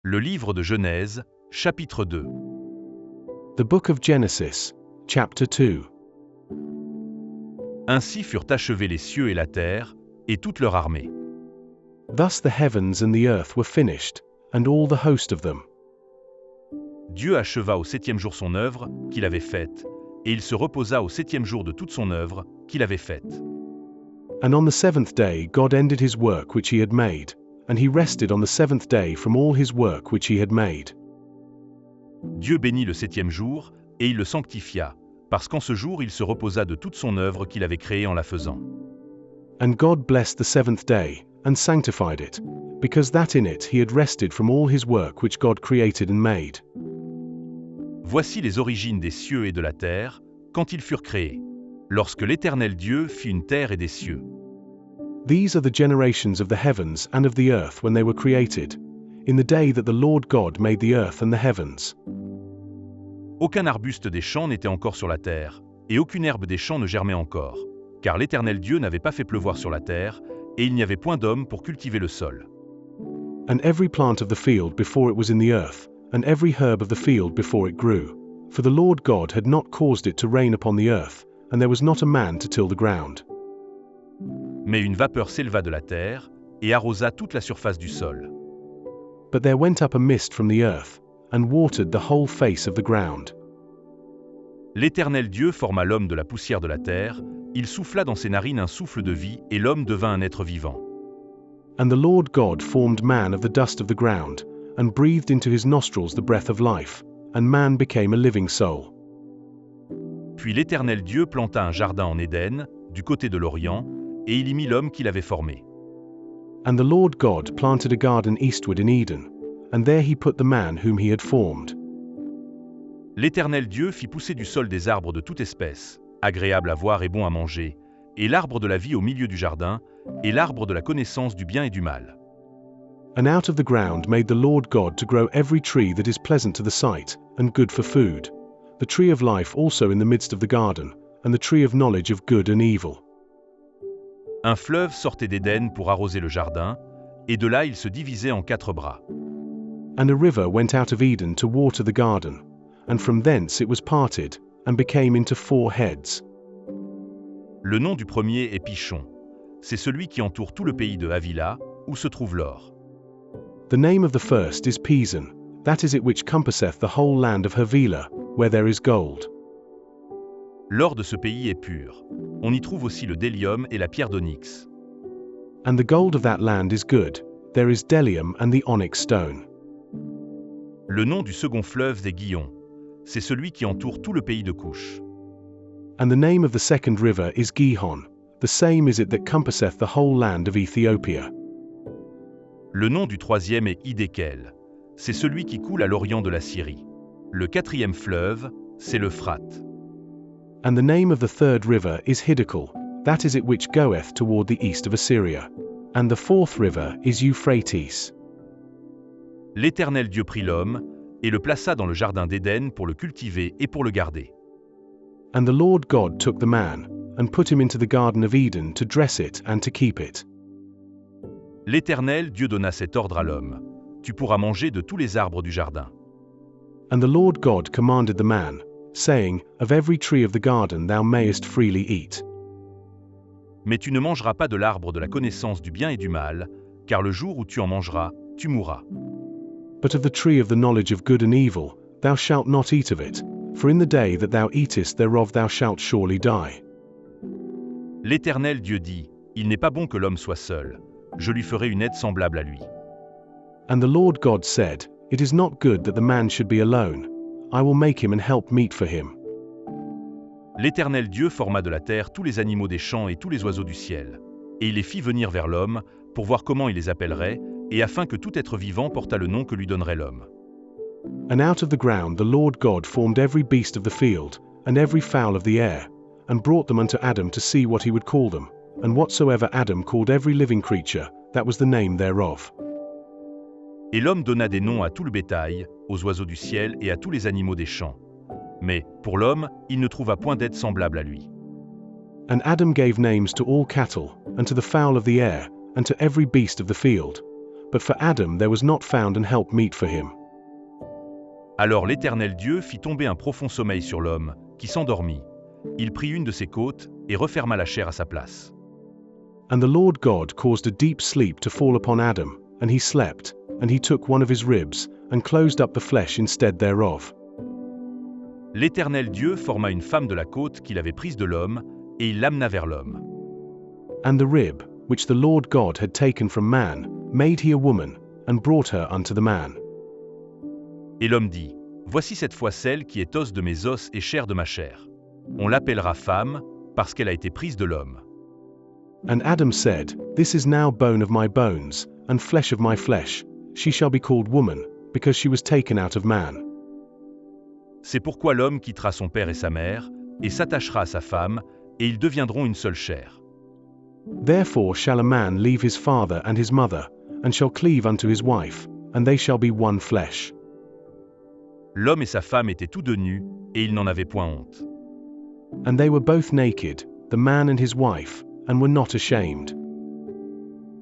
Le livre de Genèse, chapitre 2. The book of Genesis, chapter 2. Ainsi furent achevés les cieux et la terre, et toute leur armée. Thus the heavens and the earth were finished, and all the host of them. Dieu acheva au septième jour son œuvre, qu'il avait faite, et il se reposa au septième jour de toute son œuvre, qu'il avait faite. And on the seventh day God ended his work which he had made, and he rested on the seventh day from all his work which he had made. Dieu bénit le septième jour, et il le sanctifia, parce qu'en ce jour il se reposa de toute son œuvre qu'il avait créée en la faisant. And God blessed the seventh day, and sanctified it, because that in it he had rested from all his work which God created and made. Voici les origines des cieux et de la terre, quand ils furent créés, lorsque l'Éternel Dieu fit une terre et des cieux. These are the generations of the heavens and of the earth when they were created, in the day that the Lord God made the earth and the heavens. Aucun arbuste des champs n'était encore sur la terre, et aucune herbe des champs ne germait encore, car l'Éternel Dieu n'avait pas fait pleuvoir sur la terre, et il n'y avait point d'homme pour cultiver le sol. And every plant of the field before it was in the earth, and every herb of the field before it grew. For the Lord God had not caused it to rain upon the earth, and there was not a man to till the ground. Mais une vapeur s'éleva de la terre, et arrosa toute la surface du sol. But there went up a mist from the earth, and watered the whole face of the ground. L'Éternel Dieu forma l'homme de la poussière de la terre, il souffla dans ses narines un souffle de vie, et l'homme devint un être vivant. And the Lord God formed man of the dust of the ground, and breathed into his nostrils the breath of life, and man became a living soul. Puis l'Éternel Dieu planta un jardin en Éden, du côté de l'Orient, et il y mit l'homme qu'il avait formé. And the Lord God planted a garden eastward in Eden, and there he put the man whom he had formed. L'Éternel Dieu fit pousser du sol des arbres de toute espèce, agréables à voir et bons à manger, et l'arbre de la vie au milieu du jardin, et l'arbre de la connaissance du bien et du mal. And out of the ground made the Lord God to grow every tree that is pleasant to the sight, and good for food, the tree of life also in the midst of the garden, and the tree of knowledge of good and evil. Un fleuve sortait d'Éden pour arroser le jardin, et de là il se divisait en 4 bras. And a river went out of Eden to water the garden, and from thence it was parted, and became into 4 heads. Le nom du premier est Pichon. C'est celui qui entoure tout le pays de Havila, où se trouve l'or. The name of the first is Pison, that is it which compasseth the whole land of Havilah, where there is gold. L'or de ce pays est pur. On y trouve aussi le délium et la pierre d'onyx. And the gold of that land is good, there is bdellium and the onyx stone. Le nom du second fleuve est Guillon. C'est celui qui entoure tout le pays de Couche. And the name of the second river is Gihon, the same is it that compasseth the whole land of Ethiopia. Le nom du troisième est Hiddekel. C'est celui qui coule à l'orient de la Syrie. Le quatrième fleuve, c'est l'Euphrate. And the name of the third river is Hiddekel, that is it which goeth toward the east of Assyria. And the fourth river is Euphrates. L'Éternel Dieu prit l'homme, et le plaça dans le jardin d'Éden pour le cultiver et pour le garder. And the Lord God took the man, and put him into the garden of Eden to dress it and to keep it. L'Éternel Dieu donna cet ordre à l'homme. Tu pourras manger de tous les arbres du jardin. And the Lord God commanded the man, saying, Of every tree of the garden thou mayest freely eat. Mais tu ne mangeras pas de l'arbre de la connaissance du bien et du mal, car le jour où tu en mangeras, tu mourras. But of the tree of the knowledge of good and evil, thou shalt not eat of it, for in the day that thou eatest thereof thou shalt surely die. L'Éternel Dieu dit, il n'est pas bon que l'homme soit seul. Je lui ferai une aide semblable à lui. And the Lord God said, It is not good that the man should be alone. I will make him an help meet for him. L'Éternel Dieu forma de la terre tous les animaux des champs et tous les oiseaux du ciel. Et il les fit venir vers l'homme, pour voir comment il les appellerait, et afin que tout être vivant portât le nom que lui donnerait l'homme. And out of the ground the Lord God formed every beast of the field, and every fowl of the air, and brought them unto Adam to see what he would call them. And whatsoever Adam called every living creature, that was the name thereof. Et l'homme donna des noms à tout le bétail, aux oiseaux du ciel et à tous les animaux des champs. Mais, pour l'homme, il ne trouva point d'aide semblable à lui. And Adam gave names to all cattle, and to the fowl of the air, and to every beast of the field. but for Adam there was not found an help meet for him. Alors l'Éternel Dieu fit tomber un profond sommeil sur l'homme, qui s'endormit. Il prit une de ses côtes et referma la chair à sa place. And the Lord God caused a deep sleep to fall upon Adam, and he slept, and he took one of his ribs, and closed up the flesh instead thereof. L'Éternel Dieu forma une femme de la côte qu'il avait prise de l'homme, et il l'amena vers l'homme. And the rib, which the Lord God had taken from man, made he a woman, and brought her unto the man. Et l'homme dit, voici cette fois celle qui est os de mes os et chair de ma chair. On l'appellera femme, parce qu'elle a été prise de l'homme. And Adam said, This is now bone of my bones, and flesh of my flesh. She shall be called woman, because she was taken out of man. C'est pourquoi l'homme quittera son père et sa mère, et s'attachera à sa femme, et ils deviendront une seule chair. Therefore shall a man leave his father and his mother, and shall cleave unto his wife, and they shall be one flesh. L'homme et sa femme étaient tous deux nus, et ils n'en avaient point honte. And they were both naked, the man and his wife, and were not ashamed.